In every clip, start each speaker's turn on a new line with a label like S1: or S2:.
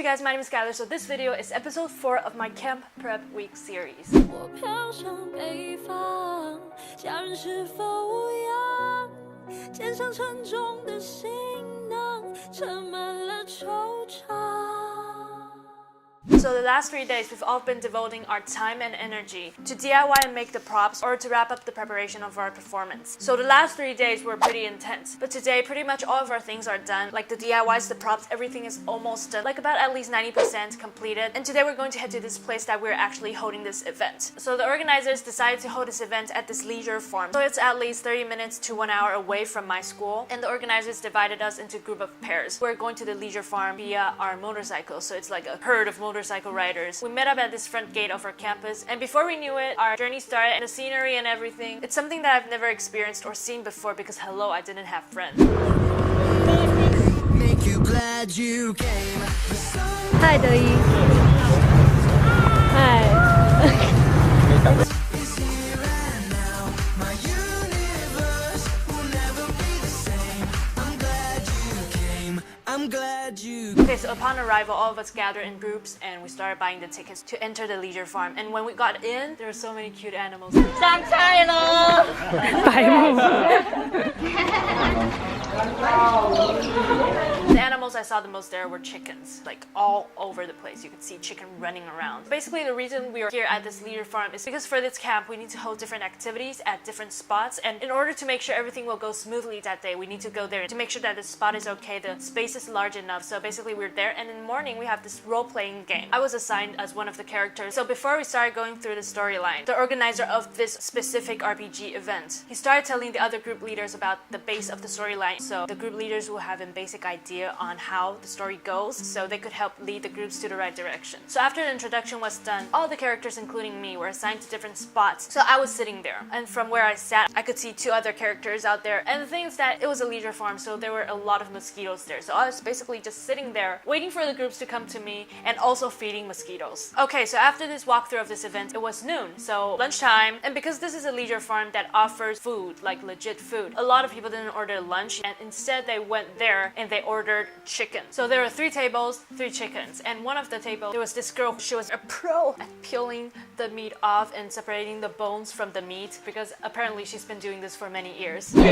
S1: guys, my name is Skylar. So this video is episode 4 of my camp prep week series. So the last 3 days, we've all been devoting our time and energy to DIY and make the props or to wrap up the preparation of our performance. So the last 3 days were pretty intense, but today pretty much all of our things are done. Like the DIYs, the props, everything is almost done, like about at least 90% completed. And today we're going to head to this place that we're actually holding this event. So the organizers decided to hold this event at this leisure farm. So it's at least 30 minutes to 1 hour away from my school. And the organizers divided us into a group of pairs. We're going to the leisure farm via our motorcycles. So it's like a herd of motorcycle riders. We met up at this front gate of our campus, and before we knew it, our journey started, and the scenery and everything. It's something that I've never experienced or seen before because hello, I didn't have friends.
S2: Make you glad you came.
S3: Hi, Doi. Hi.
S2: I'm glad you.
S1: Okay, so upon arrival, all of us gathered in groups and we started buying the tickets to enter the leisure farm. And when we got in, there were so many cute animals. The animals I saw the most there were chickens, like all over the place. You could see chicken running around. Basically, the reason we are here at this leisure farm is because for this camp, we need to hold different activities at different spots. And in order to make sure everything will go smoothly that day, we need to go there to make sure that the spot is okay, the space is large enough. So basically, we're there. And in the morning, we have this role-playing game. I was assigned as one of the characters. So before we started going through the storyline, the organizer of this specific RPG event, he started telling the other group leaders about the base of the storyline. So the group leaders will have a basic idea on how the story goes, so they could help lead the groups to the right direction. So after the introduction was done, all the characters, including me, were assigned to different spots. So I was sitting there, and from where I sat, I could see 2 other characters out there. And the thing is that it was a leisure farm, so there were a lot of mosquitoes there. So I was basically just sitting there, waiting for the groups to come to me, and also feeding mosquitoes. Okay, so after this walkthrough of this event, it was noon, so lunchtime. And because this is a leisure farm that offers food, like legit food, a lot of people didn't order lunch, and instead they went there and they ordered chicken. So there were 3 tables, 3 chickens, and one of the tables, there was this girl. She was a pro at peeling the meat off and separating the bones from the meat because apparently she's been doing this for many years.
S3: 这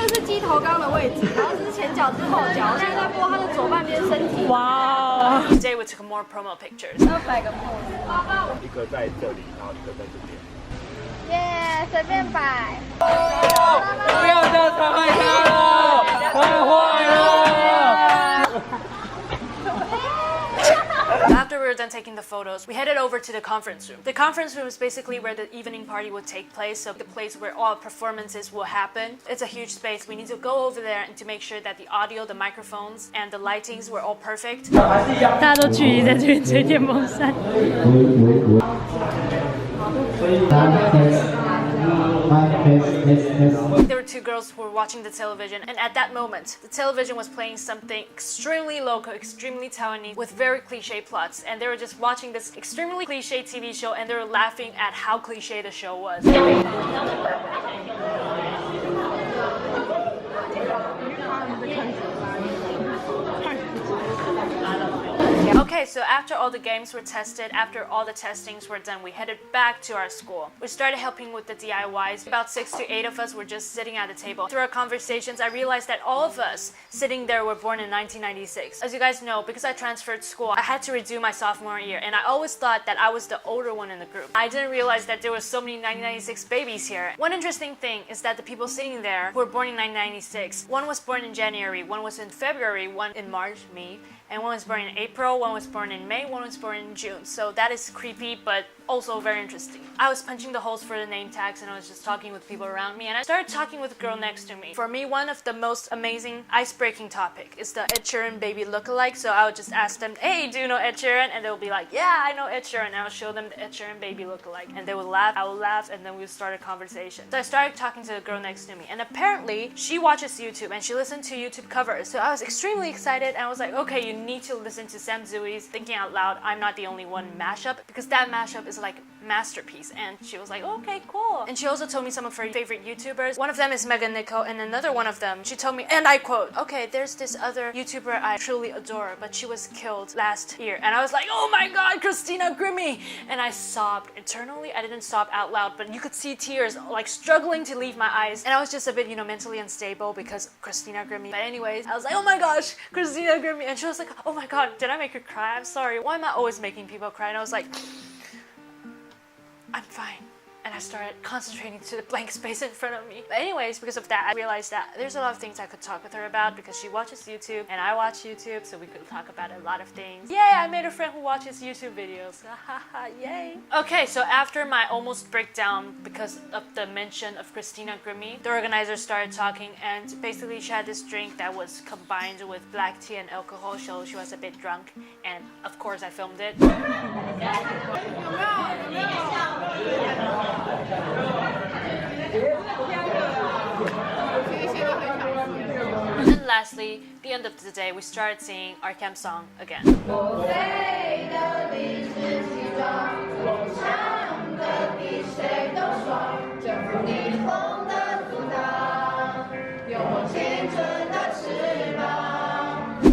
S3: 个是鸡头缸的位置，然后这是前脚之后脚，现在在播他的左半边身体。哇！
S1: Today we took more promo pictures.
S3: 200个 pose。
S4: 一个在这里，然后一个在这边。
S3: 耶，随便摆。
S4: 不要这样伤害他了，太坏了。
S1: After we were done taking the photos, we headed over to the conference room. The conference room is basically where the evening party would take place, so the place where all performances will happen. It's a huge space. We need to go over there and to make sure that the audio, the microphones, and the lightings were all perfect.
S3: 大家都聚集在这边吹电风扇。
S1: There were 2 girls who were watching the television, and at that moment, the television was playing something extremely local, extremely Taiwanese, with very cliche plots, and they were just watching this extremely cliche TV show, and they were laughing at how cliche the show was. Okay, so after all the games were tested, after all the testings were done, we headed back to our school. We started helping with the DIYs. About 6 to 8 of us were just sitting at the table. Through our conversations, I realized that all of us sitting there were born in 1996. As you guys know, because I transferred school, I had to redo my sophomore year, and I always thought that I was the older one in the group. I didn't realize that there were so many 1996 babies here. One interesting thing is that the people sitting there who were born in 1996, one was born in January, one was in February, one in March, me, and one was born in April, one was born in May, one was born in June. So that is creepy, but also very interesting. I was punching the holes for the name tags and I was just talking with people around me, and I started talking with the girl next to me. For me, one of the most amazing ice-breaking topic is the Ed Sheeran baby lookalike. So I would just ask them, hey, do you know Ed Sheeran? And they'll be like, yeah, I know Ed Sheeran. And I would show them the Ed Sheeran baby lookalike, and they would laugh, I would laugh, and then we would start a conversation. So I started talking to the girl next to me, and apparently she watches YouTube and she listened to YouTube covers. So I was extremely excited, and I was like, okay, you need to listen to Sam Zui's Thinking Out Loud, I'm Not the Only One mashup, because that mashup is was like masterpiece, and she was like, okay, cool. And she also told me some of her favorite YouTubers. One of them is Megan Nico, and another one of them, she told me, and I quote, okay, there's this other YouTuber I truly adore, but she was killed last year. And I was like, oh my god, Christina Grimmie! And I sobbed internally. I didn't sob out loud, but you could see tears like struggling to leave my eyes. And I was just a bit, mentally unstable because Christina Grimmie. But anyways, I was like, oh my gosh, Christina Grimmie. And she was like, oh my god, did I make her cry? I'm sorry. Why am I always making people cry? And I was like, I'm fine. And I started concentrating to the blank space in front of me. But anyways, because of that, I realized that there's a lot of things I could talk with her about because she watches YouTube and I watch YouTube, so we could talk about a lot of things. Yay, I made a friend who watches YouTube videos. Yay. Okay, so after my almost breakdown because of the mention of Christina Grimmie, the organizers started talking, and basically she had this drink that was combined with black tea and alcohol, so she was a bit drunk, and of course I filmed it. And lastly, the end of the day, we started singing our camp song again.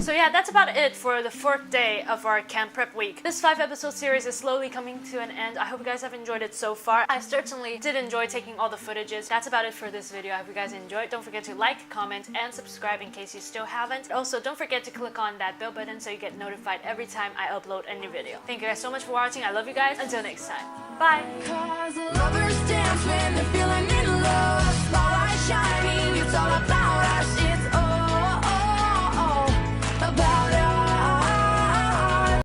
S1: So yeah, that's about it for the 4th day of our camp prep week. This 5-episode series is slowly coming to an end. I hope you guys have enjoyed it so far. I certainly did enjoy taking all the footages. That's about it for this video. I hope you guys enjoyed. Don't forget to like, comment, and subscribe in case you still haven't. Also, don't forget to click on that bell button so you get notified every time I upload a new video. Thank you guys so much for watching. I love you guys. Until next time. Bye!
S5: Lovers dance when they're feeling in love. Spotlight shining, it's all about